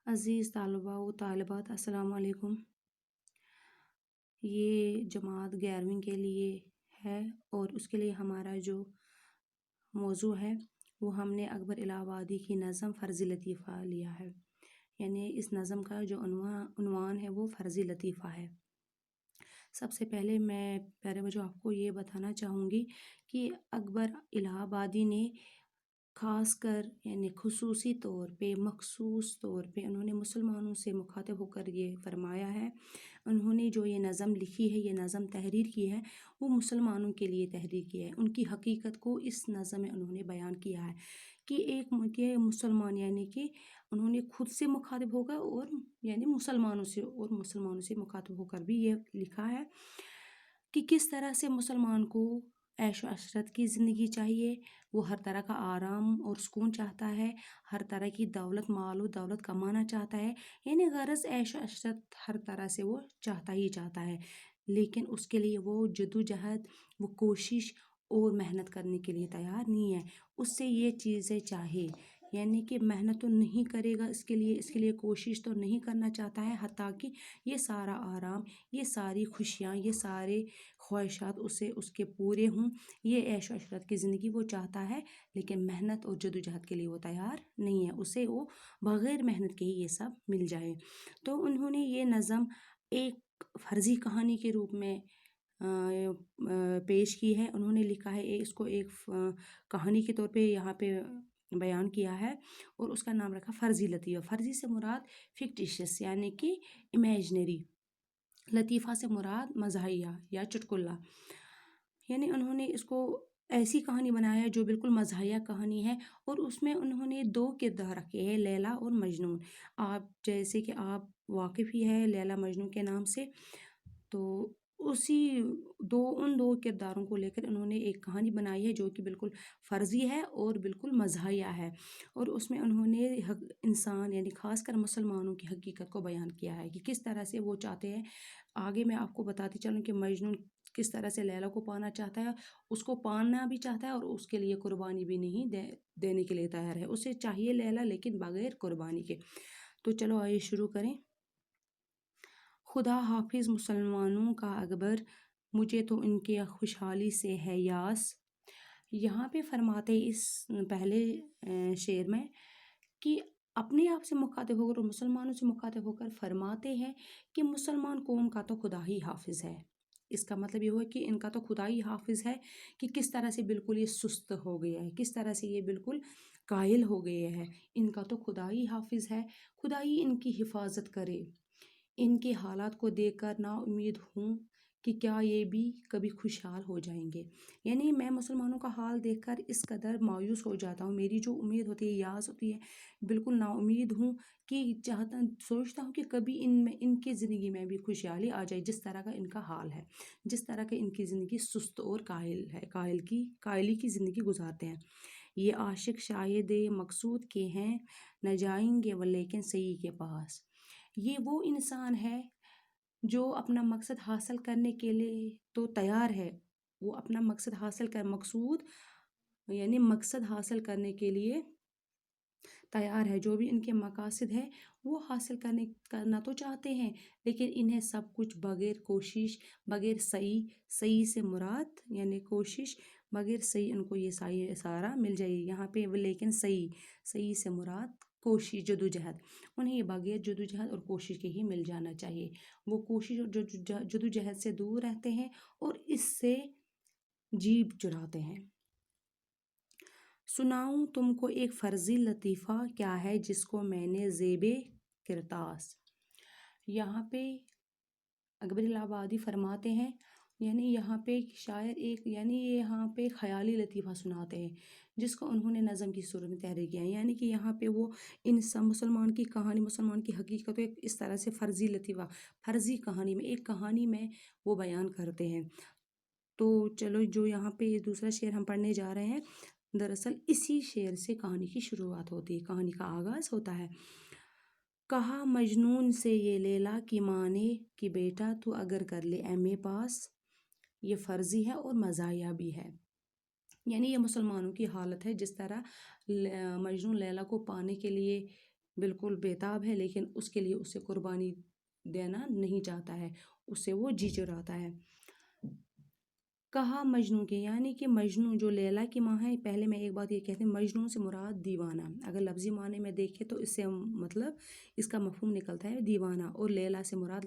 عزیز طالبہ و طالبات السلام علیکم۔ یہ جماعت 11ویں کے لیے ہے اور اس کے لیے ہمارا جو موضوع ہے وہ ہم نے اکبر الہ آبادی کی نظم فرضی لطیفہ لیا ہے، یعنی اس نظم کا جو عنوان ہے وہ فرضی لطیفہ ہے۔ سب سے پہلے میں جو آپ کو یہ بتانا چاہوں گی کہ اکبر الہ آبادی نے خاص کر یعنی خصوصی طور پہ مخصوص طور پہ انہوں نے مسلمانوں سے مخاطب ہو کر یہ فرمایا ہے۔ انہوں نے جو یہ نظم لکھی ہے، یہ نظم تحریر کی ہے، وہ مسلمانوں کے لیے تحریر کی ہے۔ ان کی حقیقت کو اس نظم میں انہوں نے بیان کیا ہے کہ ایک مسلمان یعنی کہ انہوں نے خود سے مخاطب ہو کر اور یعنی مسلمانوں سے مخاطب ہو کر بھی یہ لکھا ہے کہ کس طرح سے مسلمان کو عیش و عشرت کی زندگی چاہیے، وہ ہر طرح کا آرام اور سکون چاہتا ہے، ہر طرح کی دولت مال و دولت کمانا چاہتا ہے، یعنی غرض عیش و عشرت ہر طرح سے وہ چاہتا ہے، لیکن اس کے لیے وہ جدوجہد، وہ کوشش اور محنت کرنے کے لیے تیار نہیں ہے۔ اس سے یہ چیزیں چاہے یعنی کہ محنت تو نہیں کرے گا، اس کے لیے کوشش تو نہیں کرنا چاہتا ہے، حتیٰ کہ یہ سارا آرام، یہ ساری خوشیاں، یہ سارے خواہشات اس کے پورے ہوں، یہ عیش و عشرت کی زندگی وہ چاہتا ہے، لیکن محنت اور جدوجہد کے لیے وہ تیار نہیں ہے، اسے وہ بغیر محنت کے ہی یہ سب مل جائے۔ تو انہوں نے یہ نظم ایک فرضی کہانی کے روپ میں پیش کی ہے۔ انہوں نے لکھا ہے اس کو ایک کہانی کے طور پہ یہاں پہ بیان کیا ہے اور اس کا نام رکھا فرضی لطیفہ۔ فرضی سے مراد فکٹیشس یعنی کہ امیجنری، لطیفہ سے مراد مزاحیہ یا چٹکلا، یعنی انہوں نے اس کو ایسی کہانی بنایا ہے جو بالکل مزاحیہ کہانی ہے، اور اس میں انہوں نے 2 کردار رکھے ہیں، لیلا اور مجنون۔ جیسے کہ آپ واقف ہی ہے لیلا مجنون کے نام سے، تو ان دو کرداروں کو لے کر انہوں نے ایک کہانی بنائی ہے جو کہ بالکل فرضی ہے اور بالکل مزاحیہ ہے، اور اس میں انہوں نے انسان یعنی خاص کر مسلمانوں کی حقیقت کو بیان کیا ہے کہ کس طرح سے وہ چاہتے ہیں۔ آگے میں آپ کو بتاتی چلوں کہ مجنون کس طرح سے لیلا کو پانا چاہتا ہے، اس کو پانا بھی چاہتا ہے اور اس کے لیے قربانی بھی نہیں دینے کے لیے تیار ہے، اسے چاہیے لیلا لیکن بغیر قربانی کے۔ تو چلو آئیے شروع کریں۔ خدا حافظ مسلمانوں کا اکبر، مجھے تو ان کی خوشحالی سے ہے یاس۔ یہاں پہ فرماتے اس پہلے شعر میں کہ اپنے آپ سے مخاطب ہو کر اور مسلمانوں سے مخاطب ہو کر فرماتے ہیں کہ مسلمان قوم کا تو خدا ہی حافظ ہے۔ اس کا مطلب یہ ہوا کہ ان کا تو خدا ہی حافظ ہے کہ کس طرح سے بالکل یہ سست ہو گیا ہے، کس طرح سے یہ بالکل کاہل ہو گئے ہیں، ان کا تو خدا ہی حافظ ہے، خدا ہی ان کی حفاظت کرے۔ ان کے حالات کو دیکھ کر نا امید ہوں کہ کیا یہ بھی کبھی خوشحال ہو جائیں گے، یعنی میں مسلمانوں کا حال دیکھ کر اس قدر مایوس ہو جاتا ہوں، میری جو امید ہوتی ہے، یاس ہوتی ہے، بالکل نا امید ہوں کہ سوچتا ہوں کہ کبھی ان کی زندگی میں بھی خوشحالی آ جائے، جس طرح کا ان کا حال ہے، جس طرح کہ ان کی زندگی سست اور کاہل ہے، کاہلی کی زندگی گزارتے ہیں۔ یہ عاشق شاید مقصود کے ہیں، نہ جائیں گے وہ لیکن سعی کے پاس۔ یہ وہ انسان ہے جو اپنا مقصد حاصل کرنے کے لیے تو تیار ہے، وہ اپنا مقصد حاصل کرنے کے لیے تیار ہے، جو بھی ان کے مقاصد ہے وہ حاصل کرنا تو چاہتے ہیں، لیکن انہیں سب کچھ بغیر کوشش، بغیر سعی سے مراد یعنی کوشش بغیر سعی، ان کو یہ سارا مل جائے۔ یہاں پہ لیکن سعی سے مراد کوشش، جدوجہد، انہیں یہ بغیر جدوجہد اور کوشش کے ہی مل جانا چاہیے۔ وہ کوشش اور جدوجہد سے دور رہتے ہیں اور اس سے جیب چراتے ہیں۔ سناؤں تم کو ایک فرضی لطیفہ، کیا ہے جس کو میں نے زیب کرتاس۔ یہاں پہ اکبر الہ آبادی فرماتے ہیں، یعنی یہاں پہ شاعر یہاں پہ خیالی لطیفہ سناتے ہیں جس کو انہوں نے نظم کی صورت میں تحریر کیا ہے، یعنی کہ یہاں پہ وہ مسلمان کی کہانی، مسلمان کی حقیقت ایک اس طرح سے فرضی لطیفہ، فرضی کہانی میں، ایک کہانی میں وہ بیان کرتے ہیں۔ تو چلو جو یہاں پہ دوسرا شعر ہم پڑھنے جا رہے ہیں، دراصل اسی شعر سے کہانی کی شروعات ہوتی ہے، کہانی کا آغاز ہوتا ہے۔ کہا مجنون سے یہ لیلا کی ماں نے کہ بیٹا تو اگر کر لے ایم اے پاس۔ یہ فرضی ہے اور مزاحیہ بھی ہے، یعنی یہ مسلمانوں کی حالت ہے، جس طرح مجنون لیلا کو پانے کے لیے بالکل بےتاب ہے، لیکن اس کے لیے اسے قربانی دینا نہیں چاہتا ہے، اس سے وہ جی چراتا ہے۔ کہا مجنوں کے، یعنی کہ مجنوں جو لیلا کی ماں ہے، پہلے میں ایک بات یہ کہتے ہیں، مجنوں سے مراد دیوانہ، اگر لفظی معنی میں دیکھیں تو اس سے مطلب اس کا مفہوم نکلتا ہے دیوانہ، اور لیلا سے مراد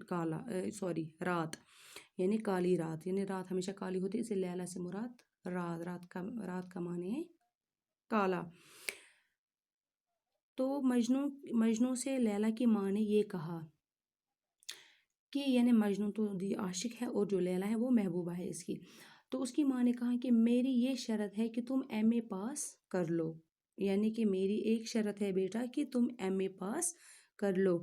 کالا سوری رات، یعنی کالی رات، یعنی رات ہمیشہ کالی ہوتی ہے، اسے لیلا سے مراد رات کا معنی ہے کالا۔ تو مجنوں سے لیلا کی ماں نے یہ کہا کہ یعنی مجنوں تو عاشق ہے اور جو لیلا ہے وہ محبوبہ ہے اس کی، تو اس کی ماں نے کہا کہ میری یہ شرط ہے کہ تم ایم اے پاس کر لو، یعنی کہ میری ایک شرط ہے بیٹا کہ تم ایم اے پاس کر لو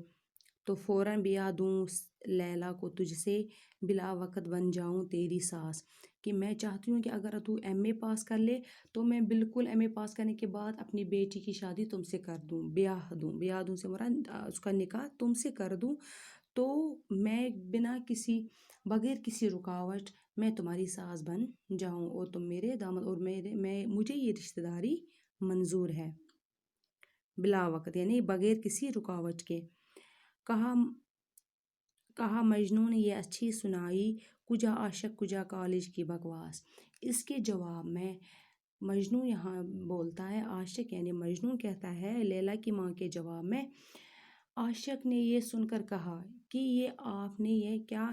تو فوراً بیاہ دوں لیلا کو تجھ سے، بلا وقت بن جاؤں تیری ساس، کہ میں چاہتی ہوں کہ اگر تو ایم اے پاس کر لے تو میں بالکل ایم اے پاس کرنے کے بعد اپنی بیٹی کی شادی تم سے کر دوں، بیاہ دوں سے مراد اس کا نکاح تم سے کر دوں، تو میں بغیر کسی رکاوٹ میں تمہاری ساس بن جاؤں اور تم میرے داماد، اور مجھے یہ رشتہ داری منظور ہے، بلا وقت یعنی بغیر کسی رکاوٹ کے۔ کہا مجنوں نے یہ اچھی سنائی کجا عاشق کجا کالج کی بکواس، اس کے جواب میں مجنوں یہاں بولتا ہے، عاشق یعنی مجنوں کہتا ہے لیلا کی ماں کے جواب میں، عاشق نے یہ سن کر کہا کہ یہ آپ نے یہ کیا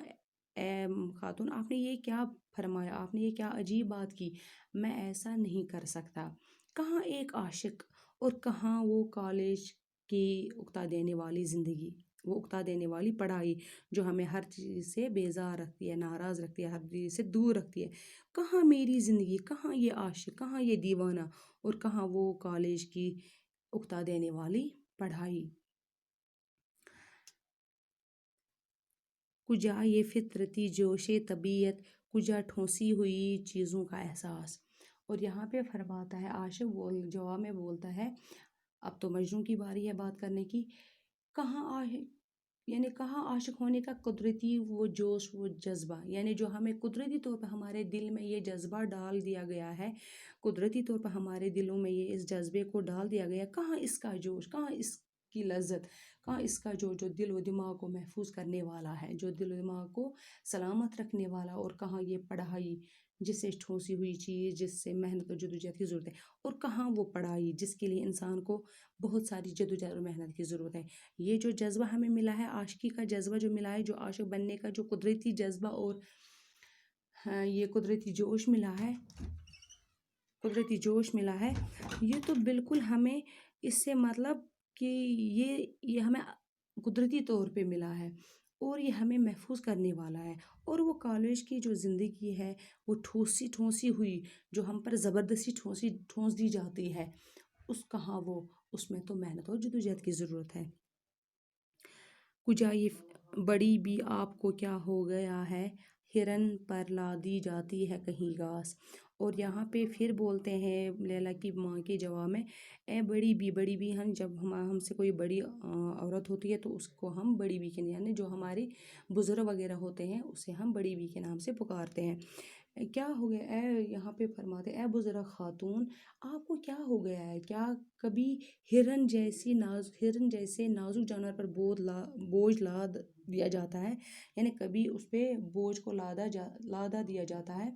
اے خاتون، آپ نے یہ کیا فرمایا، آپ نے یہ کیا عجیب بات کی، میں ایسا نہیں کر سکتا، کہاں ایک عاشق اور کہاں وہ کالج کی اکتا دینے والی زندگی، وہ اکتا دینے والی پڑھائی جو ہمیں ہر چیز سے بیزار رکھتی ہے، ناراض رکھتی ہے، ہر چیز سے دور رکھتی ہے، کہاں میری زندگی، کہاں یہ عاشق، کہاں یہ دیوانہ، اور کہاں وہ کالج کی اکتا دینے والی پڑھائی، کجا یہ فطرتی جوش طبیعت، کجا ٹھونسی ہوئی چیزوں کا احساس۔ اور یہاں پہ فرماتا ہے عاشق جواب میں بولتا ہے، اب تو مجنوں کی باری ہے بات کرنے کی، کہاں عاشق ہونے کا قدرتی وہ جوش وہ جذبہ، یعنی جو ہمیں قدرتی طور پر ہمارے دل میں یہ جذبہ ڈال دیا گیا ہے، قدرتی طور پر ہمارے دلوں میں یہ اس جذبے کو ڈال دیا گیا، کہاں اس کا جوش، کہاں اس کی لذت، کہاں اس کا جو دل و دماغ کو محفوظ کرنے والا ہے، جو دل و دماغ کو سلامت رکھنے والا، اور کہاں یہ پڑھائی جس سے ٹھونسی ہوئی چیز، جس سے محنت اور جدوجہد کی ضرورت ہے، اور کہاں وہ پڑھائی جس کے لیے انسان کو بہت ساری جدوجہد اور محنت کی ضرورت ہے۔ یہ جو جذبہ ہمیں ملا ہے، عاشقی کا جذبہ جو ملا ہے، جو عاشق بننے کا جو قدرتی جذبہ اور یہ قدرتی جوش ملا ہے، یہ تو بالکل ہمیں اس سے مطلب کہ یہ ہمیں قدرتی طور پہ ملا ہے اور یہ ہمیں محفوظ کرنے والا ہے، اور وہ کالج کی جو زندگی ہے وہ ٹھونسی ہوئی جو ہم پر زبردستی ٹھونس دی جاتی ہے، اس میں تو محنت اور جدوجہد کی ضرورت ہے۔ کجا یہ بڑی بھی آپ کو کیا ہو گیا ہے، ہرن پر لادی جاتی ہے کہیں گھاس، اور یہاں پہ پھر بولتے ہیں لیلا کی ماں کے جواب میں، اے بڑی بھی ہم جب ہم سے کوئی بڑی عورت ہوتی ہے تو اس کو ہم بڑی بھی کے یعنی جو ہمارے بزرگ وغیرہ ہوتے ہیں اسے ہم بڑی بھی کے نام سے پکارتے ہیں، کیا ہو گیا اے، یہاں پہ فرماتے اے بزرگ خاتون آپ کو کیا ہو گیا ہے، کیا کبھی ہرن جیسے نازک جانور پر بوجھ لاد دیا جاتا ہے، یعنی کبھی اس پہ بوجھ کو لادا دیا جاتا ہے،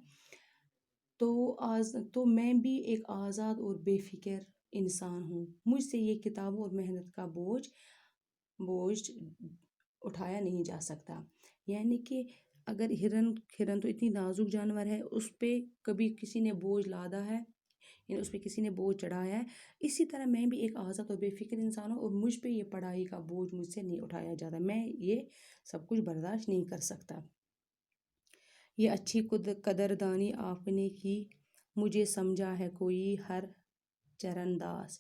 تو میں بھی ایک آزاد اور بے فکر انسان ہوں، مجھ سے یہ کتابوں اور محنت کا بوجھ اٹھایا نہیں جا سکتا، یعنی کہ اگر ہرن تو اتنی نازک جانور ہے، اس پہ کبھی کسی نے بوجھ لادا ہے، یعنی اس پہ کسی نے بوجھ چڑھایا ہے، اسی طرح میں بھی ایک آزاد اور بے فکر انسان ہوں، اور مجھ پہ یہ پڑھائی کا بوجھ مجھ سے نہیں اٹھایا جاتا، میں یہ سب کچھ برداشت نہیں کر سکتا، یہ اچھی قدردانی آپ نے کی، مجھے سمجھا ہے کوئی ہر چرانداز۔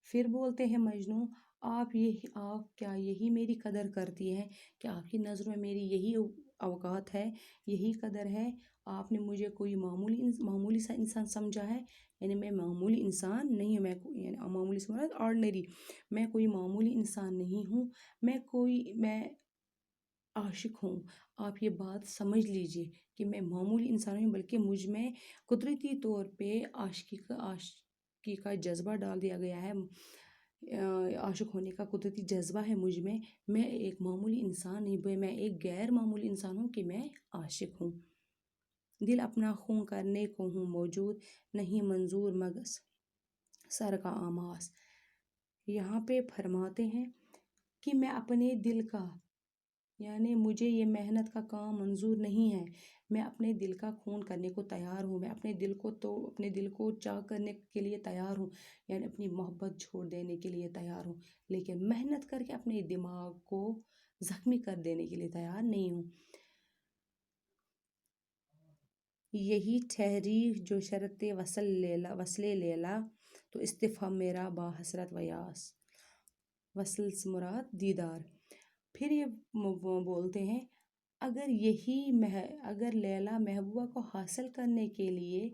پھر بولتے ہیں مجنوں، آپ کیا یہی میری قدر کرتی ہیں، کہ آپ کی نظروں میں میری یہی اوقات ہے، یہی قدر ہے، آپ نے مجھے کوئی معمولی سا انسان سمجھا ہے، یعنی میں معمولی انسان نہیں ہوں، یعنی معمولی سے مراد آرڈنری، میں کوئی معمولی انسان نہیں ہوں، میں عاشق ہوں، آپ یہ بات سمجھ لیجئے کہ میں معمولی انسان نہیں ہوں، بلکہ مجھ میں قدرتی طور پہ عاشقی کا جذبہ ڈال دیا گیا ہے، عاشق ہونے کا قدرتی جذبہ ہے مجھ میں ایک معمولی انسان نہیں، میں ایک غیر معمولی انسان ہوں کہ میں عاشق ہوں۔ دل اپنا خوں کرنے کو ہوں موجود، نہیں منظور مگر سر کا آماس۔ یہاں پہ فرماتے ہیں کہ میں اپنے دل کا، یعنی مجھے یہ محنت کا کام منظور نہیں ہے، میں اپنے دل کا خون کرنے کو تیار ہوں، میں اپنے دل کو چاک کرنے کے لیے تیار ہوں، یعنی اپنی محبت چھوڑ دینے کے لیے تیار ہوں، لیکن محنت کر کے اپنے دماغ کو زخمی کر دینے کے لیے تیار نہیں ہوں۔ یہی ٹھہری جو شرط وصل لیلا، تو استفہام میرا با حسرت و یاس، وصل سے مراد دیدار۔ پھر یہ بولتے ہیں اگر لیلا محبوبہ کو حاصل کرنے کے لیے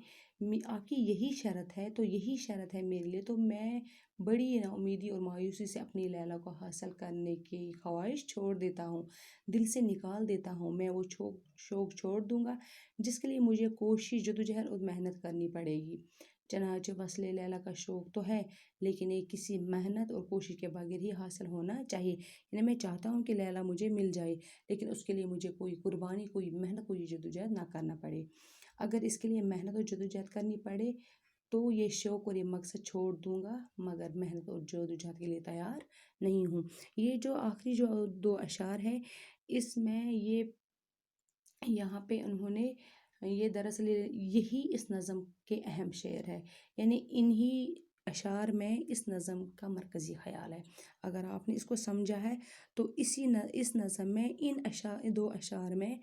آپ کی یہی شرط ہے، تو یہی شرط ہے میرے لیے، تو میں بڑی نا امیدی اور مایوسی سے اپنی لیلا کو حاصل کرنے کی خواہش چھوڑ دیتا ہوں، دل سے نکال دیتا ہوں، میں وہ شوق چھوڑ دوں گا جس کے لیے مجھے کوشش، جدوجہد اور محنت کرنی پڑے گی۔ چنانچہ وصل لیلا کا شوق تو ہے، لیکن یہ کسی محنت اور کوشش کے بغیر ہی حاصل ہونا چاہیے، یعنی میں چاہتا ہوں کہ لیلا مجھے مل جائے، لیکن اس کے لیے مجھے کوئی قربانی، کوئی محنت، کوئی جدوجہد نہ کرنا پڑے۔ اگر اس کے لیے محنت اور جدوجہد کرنی پڑے تو یہ شوق اور یہ مقصد چھوڑ دوں گا، مگر محنت اور جدوجہد کے لیے تیار نہیں ہوں۔ یہ جو آخری جو 2 اشعار ہے، اس میں یہ یہاں پہ انہوں نے یہ دراصل یہی اس نظم کے اہم شعر ہے، یعنی انہی اشعار میں اس نظم کا مرکزی خیال ہے۔ اگر آپ نے اس کو سمجھا ہے تو اس نظم میں ان 2 اشعار میں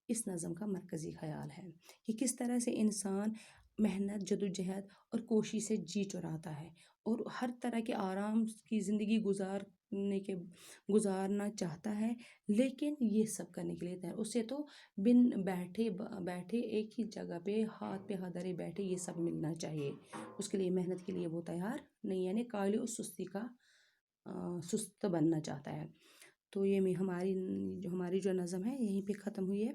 اس نظم کا مرکزی خیال ہے کہ کس طرح سے انسان محنت، جدوجہد اور کوشش سے جی چراتا ہے اور ہر طرح کے آرام کی زندگی گزارنا چاہتا ہے، لیکن یہ سب کرنے کے لیے تیار، اسے تو بن بیٹھے ایک ہی جگہ پہ ہاتھ دھرے بیٹھے یہ سب ملنا چاہیے، اس کے لیے محنت کے لیے وہ تیار نہیں، یعنی قائل و سستی کا سست بننا چاہتا ہے۔ تو یہ ہماری جو نظم ہے یہیں پہ ختم ہوئی ہے،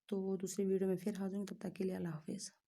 تو دوسری ویڈیو میں پھر حاضر ہوں، تب تک کے لیے اللہ حافظ۔